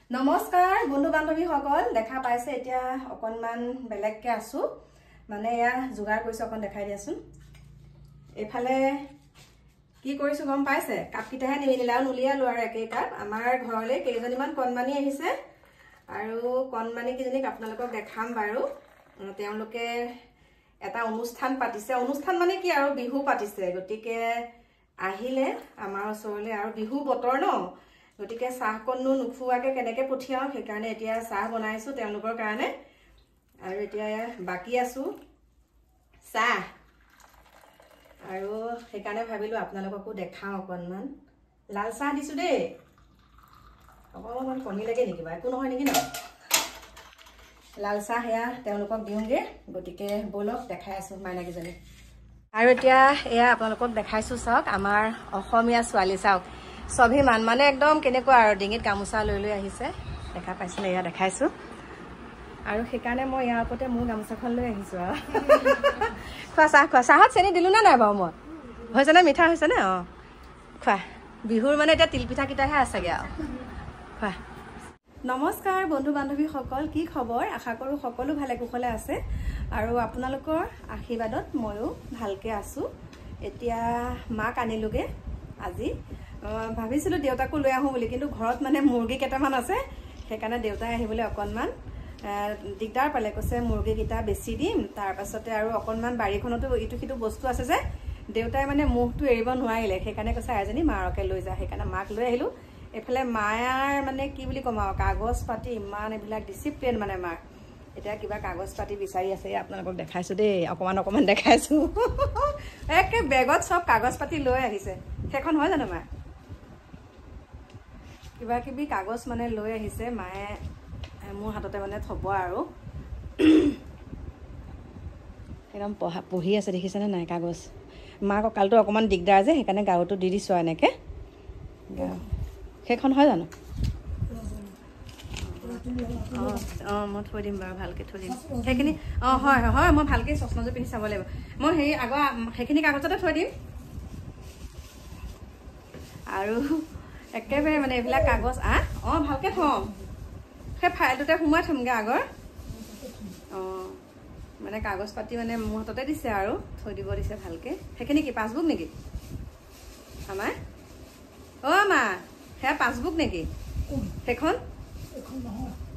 নমস্কাৰ বন্ধু বান্ধৱী সকল দেখা পাইছে এতিয়া অকনমান বেলেগকে আছো মানে ইয়া যোগাৰ কৰিছো অকন দেখাই দিয়াছোন এফালে কি কৰিছো গম পাইছে কাপকিটাহে নিমিলাও নুলিয়ালো আৰু একে কাপ আমাৰ ঘৰলে কেইজনীমান কণমানি আহিছে আৰু কণমানি কিজনীক আপোনালোকক দেখাম বাৰু তেওঁলোকে এটা অনুষ্ঠান পাতিছে অনুষ্ঠান মানে কি আৰু বিহু পাতিছে গটিকে আহিলে আমাৰ ওচৰলে আৰু বিহু বতৰ ন গটিকে চাহ কন্নু নুখুৱাকে কেনেকে পঠিয়াও সেইকাৰণে এতিয়া চাহ বনাইছো তেওঁলোকৰ কাৰণে আৰু এতিয়া বাকি আছো চাহ আৰু সেইকাৰণে ভাবিলো আপোনালোককো দেখাও অকনমান লাল চাহ দিছো দেই অকনমান কমি লাগে নেকি বা একো নহয় নেকি ন লাল চাহ হেয়া তেওঁলোকক দিওঁগে গটিকে বলক দেখাই আছো মাইনাকিজনী আৰু এতিয়া এয়া আপোনালোকক দেখাইছো চাওক আমাৰ অসমীয়া ছোৱালী চাওক স্বাভিমান মানে একদম কেনেকুৱা আৰু ডিঙিত গামোচা লৈ লৈ আহিছে দেখা পাইছিলে এয়া দেখাইছো আৰু সেইকাৰণে মই ইয়াৰ ওপৰতে মোৰ গামোচাখন লৈ আহিছো আৰু খোৱা চাহত চেনি দিলো না নাই বাৰু মই হৈছে নে মিঠা হৈছে নে খোৱা বিহুৰ মানে এতিয়া তিলপিঠা কিটাহে আছেগে আৰু খোৱা নমস্কাৰ বন্ধু বান্ধৱী সকল কি খবৰ আশা কৰো সকলো ভালে কুশলে আছে আৰু আপোনালোকৰ আশীৰ্বাদত ময়ো ভালকে আছো এতিয়া মাক আনিলোগে আজি ভাবিছিলো দেউতাকো লৈ আহো বুলি কিন্তু ঘৰত মানে মুৰ্গী কেটামান আছে সেইকাৰণে দেউতাই আহিবলৈ অকনমান দিগদাৰ পালে কৈছে মুৰ্গী কিটা বেছি দিম তাৰ পাছতে আৰু অকনমান বাৰীখনতো ইটো সিটো বস্তু আছে যে দেউতাই মানে মুহটো এৰিব নোৱাৰিলে সেইকাৰণে কৈছে এজনী মাৰকে লৈ যা সেইকাৰণে মাক লৈ আহিলো এফালে মায়াৰ মানে কি বুলি কম আৰু কাগজ পাতি ইমান এইবিলাক ডিসিপ্লিন মানে মাৰ এতিয়া কিবা কাগজ পাতি বিচাৰি আছে আপোনালোকক দেখাইছো দেই অকমান দেখাইছো একে বেগত সব কাগজ পাতি লৈ আহিছে সেইখন হয় জানো মা কিবা কিবি কাগজ মানে লৈ আহিছে মায়ে মোৰ হাততে মানে থব আৰু একদম পঢ়ি আছে দেখিছেনে নাই কাগজ মা কঁকালটো অকমান দিগদাৰ যে সেইকাৰণে গাৰুটো দি দিছো এনেকে সেইখন হয় জানো মই থৈ দিম বাৰু ভালকে থৈ দিম সেইখিনি হয় মই ভালকে চশমাযোৰ পিন্ধি চাব লাগিব মই সেই আগৰ সেইখিনি কাগজতে থৈ দিম আৰু একেবাৰে মানে এইবিলাক কাগজ ভালকে থম সেই ফাইলটোতে সোমাই থমগে আগৰ মানে কাগজ পাতি মানে মোৰ হাততে দিছে আৰু থৈ দিব দিছে ভালকে সেইখিনি কি পাছবুক নেকি আমাৰ মা সেয়া পাছবুক নেকি সেইখন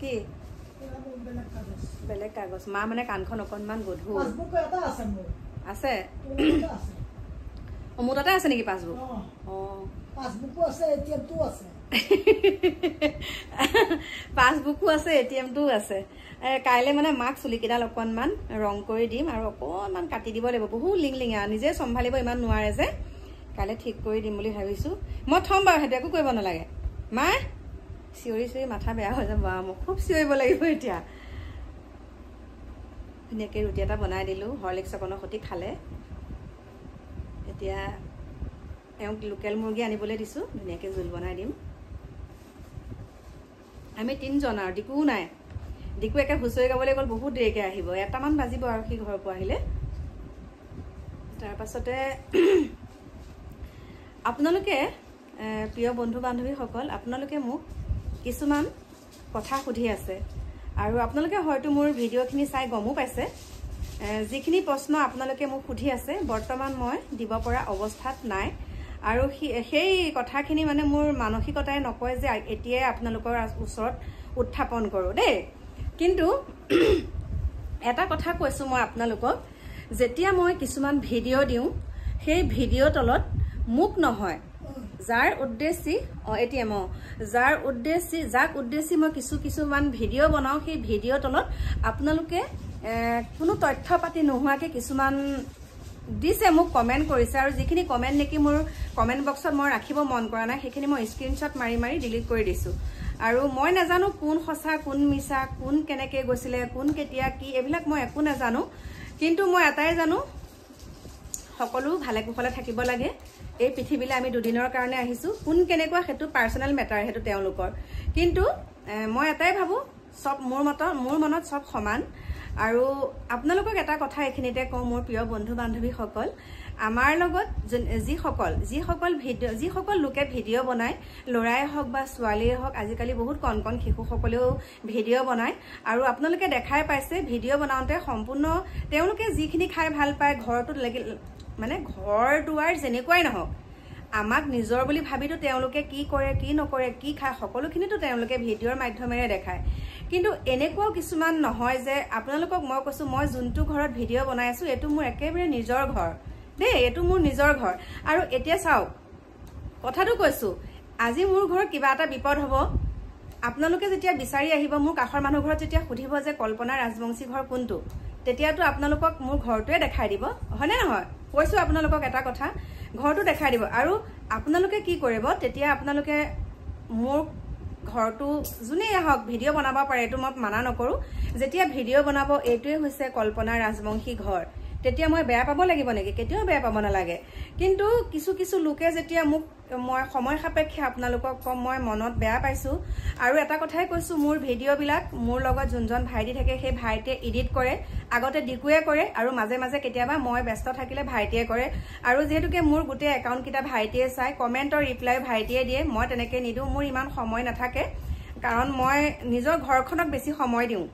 কি বেলেগ কাগজ মা মানে কাণখন অকনমান গধুৰ আছে মোৰ তাতে আছে নেকি পাছবুক পাছবুকো আছে এটিএমটো আছে কাইলে মানে মাক চুলিকেইডাল অকনমান ৰং কৰি দিম আৰু অকনমান কাটি দিব লাগিব বহুত লিংলিঙা নিজে চম্ভালিব ইমান নোৱাৰে যে কাইলে ঠিক কৰি দিম বুলি ভাবিছো মই থম বাৰু সেইটো একো কৰিব নালাগে মা চিঞৰি মাথা বেয়া হৈ যাব মোক খুব চিঞৰিব লাগিব এতিয়া ধুনীয়াকে ৰুটি এটা বনাই দিলো হৰলিক্স অকনৰ সৈতে খালে এতিয়া এওঁক লোকেল মুৰ্গী আনিবলৈ দিছো ধুনীয়াকে জোল বনাই দিম আমি তিনজন আৰু ডিকু নাই ডিকু একে হুঁচৰি গাবলৈ গ'ল বহুত দেৰিকে আহিব 1টামান বাজিব আৰু সি ঘৰৰ পৰা আহিলে তাৰ পাছতে আপোনালোকে প্ৰিয় বন্ধু বান্ধৱী সকল আপোনালোকে মোক কিছুমান কথা সুধি আছে আৰু আপোনালোকে হয়তো মোৰ ভিডিঅ'খিনি চাই গমো পাইছে যিখিনি প্ৰশ্ন আপোনালোকে মোক সুধি আছে বৰ্তমান মই দিব পৰা অৱস্থাত নাই আৰু সেই কথাখিনি মানে মোৰ মানসিকতাই নকয় যে এতিয়াই আপোনালোকৰ ওচৰত উত্থাপন কৰো দেই কিন্তু এটা কথা কৈছো মই আপোনালোকক যেতিয়া মই কিছুমান ভিডিঅ' দিওঁ সেই ভিডিঅ' তলত মোক নহয় যাৰ উদ্দেশ্যি যাক উদ্দেশ্যি মই কিছুমান ভিডিঅ' বনাওঁ সেই ভিডিঅ' তলত আপোনালোকে কোনো তথ্য পাতি নোহোৱাকে কিছুমান দিছে মোক কমেন্ট কৰিছে আৰু যিখিনি কমেন্ট নেকি মোৰ কমেন্ট বক্সত মই ৰাখিব মন কৰা নাই সেইখিনি মই স্ক্ৰীনশ্বট মাৰি ডিলিট কৰি দিছো আৰু মই নাজানো কোন সঁচা কোন মিছা কোন কেনেকে গৈছিলে কোন কেতিয়া কি এইবিলাক মই একো নাজানো কিন্তু মই এটাই জানো সকলো ভালে কুশলে থাকিব লাগে এই পৃথিৱীলৈ আমি দুদিনৰ কাৰণে আহিছো কোন কেনেকুৱা হেতু পাৰ্সোনাল মেটাৰ হেতু তেওঁলোকৰ কিন্তু মই এটাই ভাবো সব মোৰ মনত সব সমান আৰু আপোনালোকক এটা কথা এখিনিতে কওঁ মোৰ প্ৰিয় বন্ধু বান্ধৱী সকল আমাৰ লগত যিসকল লোকে ভিডিঅ' বনায়, ল'ৰাই হওক বা ছোৱালীয়ে হওক, আজিকালি বহুত কণ কণ শিশুসকলেও ভিডিঅ' বনায় আৰু আপোনালোকে দেখাই পাইছে ভিডিঅ' বনাওঁতে সম্পূৰ্ণ তেওঁলোকে যিখিনি খাই ভাল পায় ঘৰটোত মানে ঘৰ দুৱাৰ যেনেকুৱাই নহওক আমাক নিজৰ বুলি ভাবিতো তেওঁলোকে কি কৰে কি নকৰে কি খায় সকলোখিনিতো তেওঁলোকে ভিডিঅ'ৰ মাধ্যমেৰে দেখায়। কিন্তু এনেকুৱাও কিছুমান নহয় যে আপোনালোকক মই কৈছোঁ মই যোনটো ঘৰত ভিডিঅ' বনাই আছোঁ এইটো মোৰ একেবাৰে নিজৰ ঘৰ দেই, এইটো মোৰ নিজৰ ঘৰ। আৰু এতিয়া চাওক কথাটো কৈছোঁ, আজি মোৰ ঘৰত কিবা এটা বিপদ হ'ব, আপোনালোকে যেতিয়া বিচাৰি আহিব মোৰ কাষৰ মানুহ ঘৰত যেতিয়া সুধিব যে কল্পনা ৰাজবংশী ঘৰ কোনটো, তেতিয়াতো আপোনালোকক মোৰ ঘৰটোৱে দেখাই দিব, হয়নে নহয়? কৈছোঁ আপোনালোকক এটা কথা, ঘৰটো দেখাই দিব। আৰু আপোনালোকে কি কৰিব তেতিয়া, আপোনালোকে মোৰ ঘৰটো যোনেই আহক ভিডিঅ' বনাব পাৰে, এইটো মই মানা নকৰোঁ, যেতিয়া ভিডিঅ' বনাব এইটোৱে হৈছে কল্পনা ৰাজবংশী ঘৰ, তেতিয়া মই বেয়া পাব লাগিব নেকি? কেতিয়াও বেয়া পাব নালাগে। কিন্তু কিছু লোকে যেতিয়া মোক মই সময় সাপেক্ষে আপোনালোকক কম মই মনত বেয়া পাইছোঁ। আৰু এটা কথাই কৈছোঁ, মোৰ ভিডিঅ'বিলাক মোৰ লগত যোনজন ভাইটি থাকে সেই ভাইটিয়ে এডিট কৰে, আগতে ডিকুৱে কৰে আৰু মাজে মাজে কেতিয়াবা মই ব্যস্ত থাকিলে ভাইটিয়ে কৰে। আৰু যিহেতুকে মোৰ গোটেই একাউণ্টকেইটা ভাইটিয়ে চাই, কমেণ্টৰ ৰিপ্লাই ভাইটিয়ে দিয়ে, মই তেনেকৈ নিদিওঁ, মোৰ ইমান সময় নাথাকে কাৰণ মই নিজৰ ঘৰখনক বেছি সময় দিওঁ।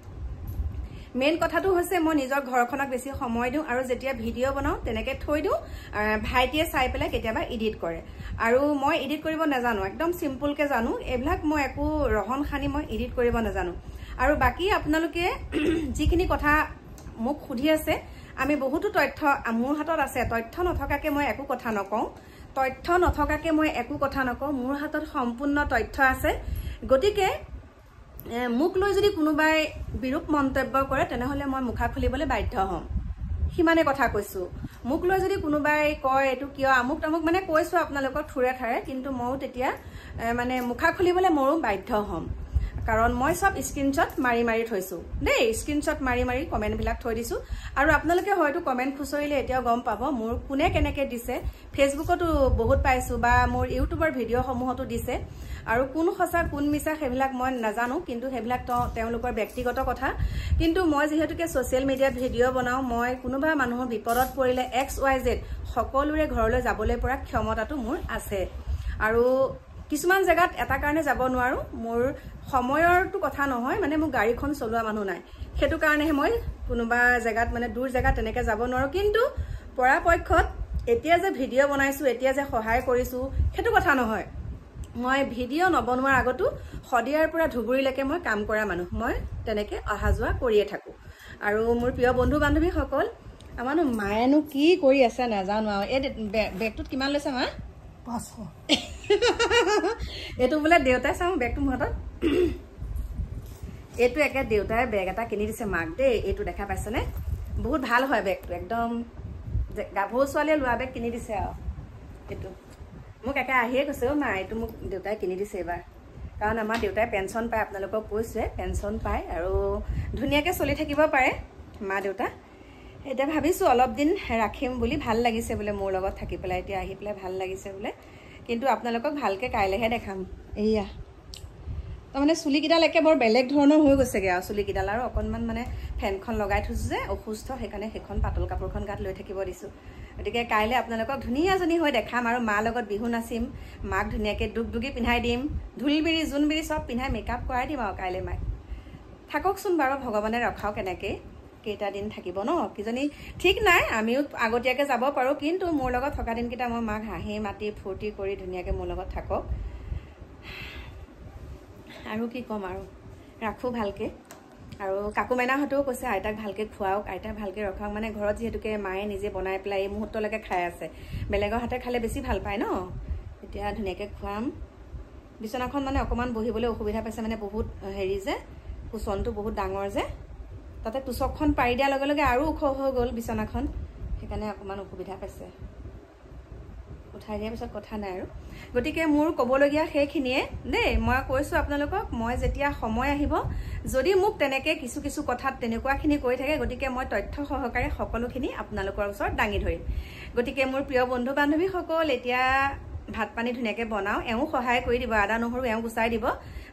মেইন কথাটো হৈছে মই নিজৰ ঘৰখনক বেছি সময় দিওঁ আৰু যেতিয়া ভিডিঅ' বনাওঁ তেনেকৈ থৈ দিওঁ, ভাইটিয়ে চাই পেলাই কেতিয়াবা এডিট কৰে। আৰু মই এডিট কৰিব নাজানো, একদম চিম্পুলকৈ জানো, এইবিলাক মই একো ৰহন সানি মই এডিট কৰিব নাজানো। আৰু বাকী আপোনালোকে যিখিনি কথা মোক সুধি আছে, আমি বহুতো তথ্য মোৰ হাতত আছে, তথ্য নথকাকৈ মই একো কথা নকওঁ, মোৰ হাতত সম্পূৰ্ণ তথ্য আছে। গতিকে মোক লৈ যদি কোনোবাই বিৰূপ মন্তব্য কৰে তেনেহ'লে মই মুখা খুলিবলৈ বাধ্য হ'ম, সিমানে কথা কৈছোঁ। মোক লৈ যদি কোনোবাই কয় এইটো কিয় আমুক তামুক মানে কৈছোঁ আপোনালোকক ঠুৰে ঠাৰে, কিন্তু ময়ো তেতিয়া মানে মুখা খুলিবলৈ ময়ো বাধ্য হ'ম, কাৰণ মই চব স্ক্ৰীনশ্বট মাৰি থৈছোঁ দেই, স্ক্ৰীনশ্বট মাৰি কমেণ্টবিলাক থৈ দিছোঁ। আৰু আপোনালোকে হয়তো কমেণ্ট খুচৰিলে এতিয়াও গম পাব মোৰ কোনে কেনেকৈ দিছে, ফেচবুকতো বহুত পাইছোঁ বা মোৰ ইউটিউবৰ ভিডিঅ'সমূহতো দিছে। আৰু কোন সঁচা কোন মিছা সেইবিলাক মই নাজানো, কিন্তু সেইবিলাক তেওঁলোকৰ ব্যক্তিগত কথা। কিন্তু মই যিহেতুকে ছ'চিয়েল মিডিয়াত ভিডিঅ' বনাওঁ, মই কোনোবা মানুহৰ বিপদত পৰিলে XYZ সকলোৰে ঘৰলৈ যাবলৈ পৰা ক্ষমতাটো মোৰ আছে। আৰু কিছুমান জেগাত এটা কাৰণে যাব নোৱাৰোঁ, মোৰ সময়ৰটো কথা নহয়, মানে মোৰ গাড়ীখন চলোৱা মানুহ নাই, সেইটো কাৰণেহে মই কোনোবা জেগাত মানে দূৰ জেগাত তেনেকৈ যাব নোৱাৰোঁ। কিন্তু পৰাপক্ষত এতিয়া যে ভিডিঅ' বনাইছোঁ, এতিয়া যে সহায় কৰিছোঁ, সেইটো কথা নহয়। মই ভিডিঅ' নবনোৱাৰ আগতো শদিয়াৰ পৰা ধুবুৰীলৈকে মই কাম কৰা মানুহ, মই তেনেকৈ অহা যোৱা কৰিয়ে থাকোঁ। আৰু মোৰ প্ৰিয় বন্ধু বান্ধৱীসকল, আমাৰনো মায়েনো কি কৰি আছে নাজানো আৰু। এই বেগটোত কিমান লৈছে মা? 500। এইটো বোলে দেউতাই চাওঁ বেগটো মোৰ হাতত, এইটো একে দেউতাই বেগ এটা কিনি দিছে মাক দেই, এইটো দেখা পাইছেনে? বহুত ভাল হয় বেগটো, একদম গাভৰু ছোৱালীয়ে লোৱা বেগ কিনি দিছে আৰু। এইটো মোক একে আহিয়ে কৈছে, অ' মা এইটো মোক দেউতাই কিনি দিছে এইবাৰ, কাৰণ আমাৰ দেউতাই পেঞ্চন পায়, আপোনালোকক কৈছে পেঞ্চন পায় আৰু ধুনীয়াকৈ চলি থাকিব পাৰে মা দেউতা। এতিয়া ভাবিছোঁ অলপ দিন ৰাখিম বুলি, ভাল লাগিছে বোলে মোৰ লগত থাকি পেলাই, এতিয়া আহি পেলাই ভাল লাগিছে বোলে। কিন্তু আপোনালোকক ভালকৈ কাইলৈহে দেখাম। এইয়া তাৰমানে চুলিকেইডাল একে বৰ বেলেগ ধৰণৰ হৈ গৈছেগৈ আৰু চুলিকেইডাল, আৰু অকণমান মানে ফেনখন লগাই থৈছোঁ যে অসুস্থ, সেইকাৰণে সেইখন পাতল কাপোৰখন গাত লৈ থাকিব দিছোঁ। গতিকে কাইলৈ আপোনালোকক ধুনীয়াজনী হৈ দেখাম আৰু মাৰ লগত বিহু নাচিম, মাক ধুনীয়াকৈ দুগদুগী পিন্ধাই দিম, ঢোলবিৰি জোনবিৰি চব পিন্ধাই মেকআপ কৰাই দিম আৰু কাইলৈ মাক। থাককচোন বাৰু, ভগৱানে ৰখাওক এনেকৈ, কেইটা দিন থাকিব ন, কিজনী ঠিক নাই, আমিও আগতীয়াকৈ যাব পাৰোঁ, কিন্তু মোৰ লগত থকা দিনকেইটা মই মাক হাঁহি মাতি ফূৰ্তি কৰি ধুনীয়াকৈ মোৰ লগত থাকক। আৰু কি ক'ম আৰু, ৰাখোঁ ভালকৈ। আৰু কাকু মাইনাহঁতেও কৈছে আইতাক ভালকৈ খুৱাওক, আইতাক ভালকৈ ৰখাওক, মানে ঘৰত যিহেতুকে মায়ে নিজে বনাই পেলাই এই মুহূৰ্তলৈকে খাই আছে, বেলেগৰ হাতে খালে বেছি ভাল পায় ন, এতিয়া ধুনীয়াকৈ খুৱাম। বিচনাখন মানে অকণমান বহিবলৈ অসুবিধা পাইছে, মানে বহুত হেৰি যে, কুচনটো বহুত ডাঙৰ যে, তাতে তোচকখন পাৰি দিয়াৰ লগে লগে আৰু ওখ হৈ গ'ল বিচনাখন, সেইকাৰণে অকণমান অসুবিধা পাইছে। উঠাই দিয়াৰ পিছত কথা নাই আৰু। গতিকে মোৰ ক'বলগীয়া সেইখিনিয়ে দেই, মই কৈছোঁ আপোনালোকক, মই যেতিয়া সময় আহিব, যদি মোক তেনেকৈ কিছু কথাত তেনেকুৱাখিনি কৈ থাকে, গতিকে মই তথ্য সহকাৰে সকলোখিনি আপোনালোকৰ ওচৰত দাঙি ধৰিম। গতিকে মোৰ প্ৰিয় বন্ধু বান্ধৱীসকল, এতিয়া ভাত পানী ধুনীয়াকৈ বনাওঁ, এওঁ সহায় কৰি দিব, আদা নহৰু এওঁ গুচাই দিব,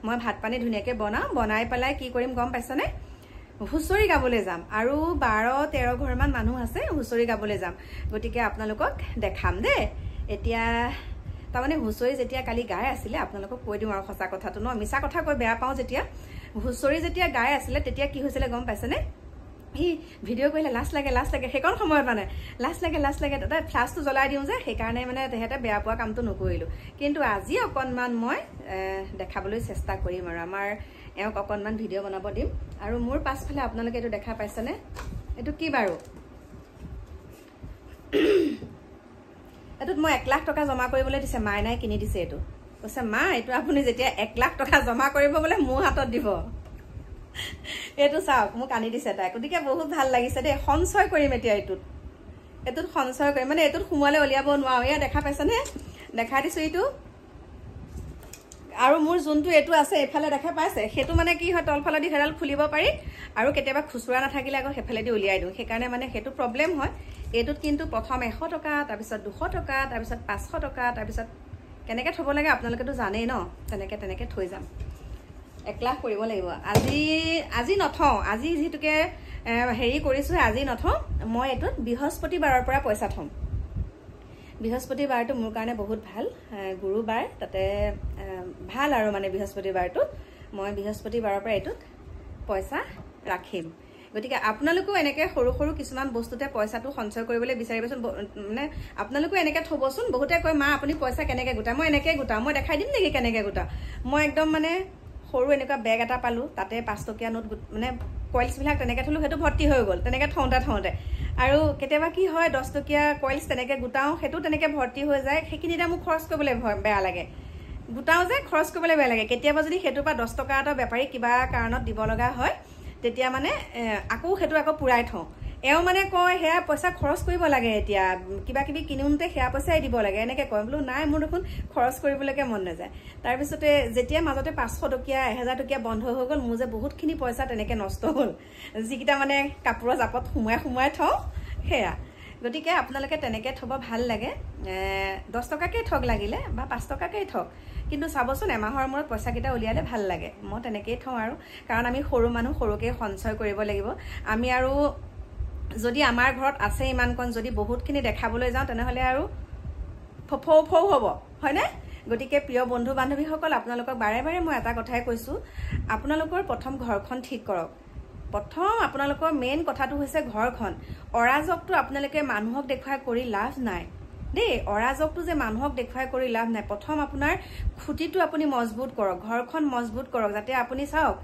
মই ভাত পানী ধুনীয়াকৈ বনাওঁ, বনাই পেলাই কি কৰিম গম পাইছেনে? হুঁচৰি গাবলৈ যাম আৰু 12-13 ঘৰমান মানুহ আছে হুঁচৰি গাবলৈ যাম গতিকে আপোনালোকক দেখাম দেই এতিয়া তাৰমানে হুঁচৰি যেতিয়া কালি গাই আছিলে আপোনালোকক কৈ দিওঁ আৰু সঁচা কথাটো ন মিছা কথা কৈ বেয়া পাওঁ যেতিয়া হুঁচৰি যেতিয়া গাই আছিলে তেতিয়া কি হৈছিলে গম পাইছেনে ই ভিডিঅ' কৰিলে লাজ লাগে সেইকণ সময়ত মানে লাজ লাগে তাতে ফ্লাছটো জ্বলাই দিওঁ যে সেইকাৰণে মানে তেহেঁতে বেয়া পোৱা কামটো নকৰিলোঁ কিন্তু আজি অকণমান মই দেখাবলৈ চেষ্টা কৰিম আৰু আমাৰ এওঁক অকণমান ভিডিঅ' বনাব দিম আৰু মোৰ পাছফালে আপোনালোকে এইটো দেখা পাইছেনে এইটো কি বাৰু এইটোত মই 1 লাখ টকা জমা কৰিবলৈ দিছে মাইনাই কিনি দিছে এইটো কৈছে মা এইটো আপুনি যেতিয়া 1 লাখ টকা জমা কৰিব বোলে মোৰ হাতত দিব এইটো চাওক মোক আনি দিছে তাই গতিকে বহুত ভাল লাগিছে দেই সঞ্চয় কৰিম এতিয়া এইটোত সঞ্চয় কৰিম মানে এইটোত সোমালে উলিয়াব নোৱাৰো এয়া দেখা পাইছেনে দেখাই দিছো এইটো আৰু মোৰ যোনটো এইটো আছে এফালে দেখা পাইছে সেইটো মানে কি হয় তলফালেদি হেৰাল খুলিব পাৰি আৰু কেতিয়াবা খুচুৰা নাথাকিলে আকৌ সেইফালেদি উলিয়াই দিওঁ সেইকাৰণে মানে সেইটো প্ৰব্লেম হয় এইটোত কিন্তু প্ৰথম 100 টকা তাৰপিছত 200 টকা তাৰপিছত 500 টকা তাৰপিছত কেনেকৈ থ'ব লাগে আপোনালোকেতো জানেই ন তেনেকৈ থৈ যাম 1 লাখ কৰিব লাগিব আজি নথওঁ আজি যিটোকে হেৰি কৰিছোঁ আজি নথওঁ মই এইটোত বৃহস্পতিবাৰৰ পৰা পইচা থ'ম বৃহস্পতিবাৰটো মোৰ কাৰণে বহুত ভাল গুৰুবাৰ তাতে ভাল আৰু মানে বৃহস্পতিবাৰটো মই বৃহস্পতিবাৰৰ পৰা এইটোত পইচা ৰাখিম গতিকে আপোনালোকেও এনেকৈ সৰু কিছুমান বস্তুতে পইচাটো সঞ্চয় কৰিবলৈ বিচাৰিবচোন মানে আপোনালোকেও এনেকৈ থ'বচোন বহুতে কয় মা আপুনি পইচা কেনেকৈ গোটায় মই এনেকৈ গোটাওঁ মই দেখাই দিম নেকি কেনেকৈ গোটাওঁ মই একদম মানে সৰু এনেকুৱা বেগ এটা পালোঁ তাতে 5 টকীয়া নোট মানে কইলছবিলাক তেনেকৈ থ'লোঁ সেইটো ভৰ্তি হৈ গ'ল তেনেকৈ থওঁতে আৰু কেতিয়াবা কি হয় 10 টকীয়া কইলছ তেনেকৈ গোটাওঁ সেইটো তেনেকৈ ভৰ্তি হৈ যায় সেইখিনিতে মোক খৰচ কৰিবলৈ বেয়া লাগে গোটাওঁ যে খৰচ কৰিবলৈ বেয়া লাগে কেতিয়াবা যদি সেইটোৰ পৰা 10 টকা এটা বেপাৰী কিবা কাৰণত দিব লগা হয় তেতিয়া মানে আকৌ সেইটো আকৌ পুৰাই থওঁ এওঁ মানে কয় সেয়া পইচা খৰচ কৰিব লাগে এতিয়া কিবা কিবি কিনোতে সেয়া পইচাই দিব লাগে এনেকৈ কয় বোলো নাই মোৰ দেখোন খৰচ কৰিবলৈকে মন নাযায় তাৰপিছতে যেতিয়া মাজতে 500 টকীয়া 1000 টকীয়া বন্ধ হৈ গ'ল মোৰ যে বহুতখিনি পইচা তেনেকৈ নষ্ট হ'ল যিকেইটা মানে কাপোৰৰ জাপত সোমাই থওঁ সেয়া গতিকে আপোনালোকে তেনেকৈ থ'ব ভাল লাগে 10 টকাকেই থওক লাগিলে বা 5 টকাকেই থওক কিন্তু চাবচোন এমাহৰ মূৰত পইচাকেইটা উলিয়ালে ভাল লাগে মই তেনেকৈয়ে থওঁ আৰু কাৰণ আমি সৰু মানুহ সৰুকৈ সঞ্চয় কৰিব লাগিব আমি আৰু যদি আমাৰ ঘৰত আছে ইমানকণ যদি বহুতখিনি দেখাবলৈ যাওঁ তেনেহ'লে আৰু ফৌ হ'ব হয়নে গতিকে প্ৰিয় বন্ধু বান্ধৱীসকল আপোনালোকক বাৰে মই এটা কথাই কৈছোঁ আপোনালোকৰ প্ৰথম ঘৰখন ঠিক কৰক প্ৰথম আপোনালোকৰ মেইন কথাটো হৈছে ঘৰখন অৰাজকটো আপোনালোকে মানুহক দেখুৱাই কৰি লাভ নাই দেই অৰাজকটো যে মানুহক দেখুৱাই কৰি লাভ নাই প্ৰথম আপোনাৰ খুঁটিটো আপুনি মজবুত কৰক ঘৰখন মজবুত কৰক যাতে আপুনি চাওক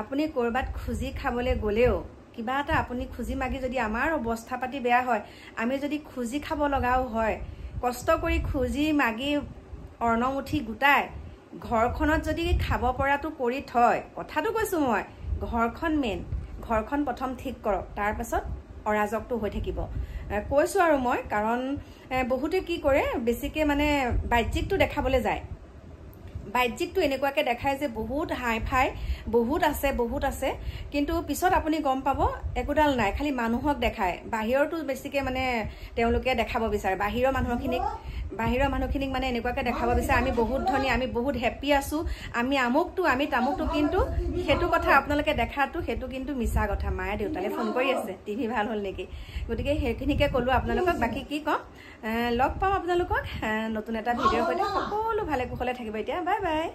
আপুনি ক'ৰবাত খুজি খাবলৈ গ'লেও কিবা এটা আপুনি খুজি মাগি যদি আমাৰ অৱস্থা পাতি বেয়া হয় আমি যদি খুজি খাব লগাও হয় কষ্ট কৰি খুজি মাগি অৰ্ণমুঠি গোটাই ঘৰখনত যদি খাব পৰাটো কৰি থয় কথাটো কৈছোঁ মই ঘৰখন মেইন ঘৰখন প্ৰথম ঠিক কৰক তাৰপাছত অৰাজকটো হৈ থাকিব কৈছোঁ আৰু মই কাৰণ বহুতে কি কৰে বেছিকৈ মানে বাহ্যিকটো দেখাবলৈ যায় বাহ্যিকটো এনেকুৱাকৈ দেখায় যে বহুত হাই ফাই বহুত আছে কিন্তু পিছত আপুনি গম পাব একোডাল নাই খালি মানুহক দেখায় বাহিৰতো বেছিকৈ মানে তেওঁলোকে দেখাব বিচাৰে বাহিৰৰ মানুহখিনিক মানে এনেকুৱাকৈ দেখাব বিচাৰে আমি বহুত ধনী আমি বহুত হেপ্পী আছোঁ আমি আমুকটো আমি তামুকটো কিন্তু সেইটো কথা আপোনালোকে দেখাটো সেইটো কিন্তু মিছা কথা মায়ে দেউতালৈ ফোন কৰি আছে টিভি ভাল হ'ল নেকি গতিকে সেইখিনিকে ক'লোঁ আপোনালোকক বাকী কি ক'ম লগ পাম আপোনালোকক নতুন এটা ভিডিঅ'ৰ সৈতে সকলো ভালে কুশলে থাকিব এতিয়া বাই